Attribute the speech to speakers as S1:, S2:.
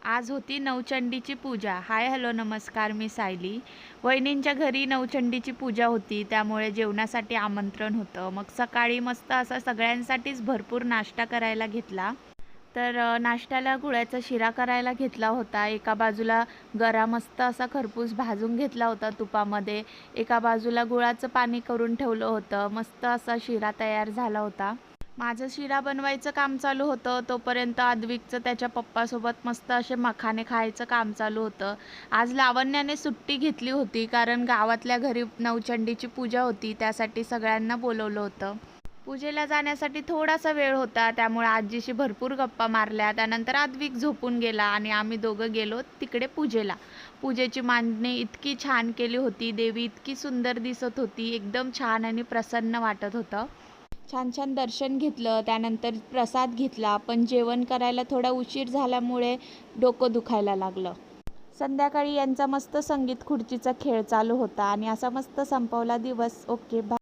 S1: आज होती नवचंडीची पूजा. Hi hello नमस्कार, मी सायली. वहिनींच्या घरी नवचंडीची पूजा होती, त्यामुळे जेवणासाठी आमंत्रण होतं. मग सकाळी मस्त असा सगळ्यांसाठीच भरपूर नाश्ता करायला घेतला. तर नाश्त्याला गुळाचा शिरा करायला घेतला होता. एका बाजूला गरा मस्त असा खरपूस भाजून घेतला होता तुपामध्ये. एका बाजूला गुळाचं पाणी करून ठेवलं होतं. मस्त असा शिरा तयार झाला होता. माझं शिरा बनवायचं काम चालू होतं, तोपर्यंत आद्विकचं त्याच्या पप्पासोबत मस्त असे मखाने खायचं काम चालू होतं. आज लावण्याने सुट्टी घेतली होती, कारण गावातल्या घरी नवचंडीची पूजा होती, त्यासाठी सगळ्यांना बोलवलं होतं. पूजेला जाण्यासाठी थोडासा वेळ होता, त्यामुळे आजीशी भरपूर गप्पा मारल्या. त्यानंतर आद्विक झोपून गेला आणि आम्ही दोघं गेलो तिकडे पूजेला. पूजेची मांडणी इतकी छान केली होती, देवी इतकी सुंदर दिसत होती, एकदम छान आणि प्रसन्न वाटत होतं. छान छान दर्शन घेतलं, त्यानंतर प्रसाद घेतला. पण जेवण करायला थोडा उशीर झाल्यामुळे डोकं दुखायला लागलं. संध्याकाळी यांचा मस्त संगीत खुर्चीचा खेळ चालू होता आणि असा मस्त संपवला दिवस. Okay bye.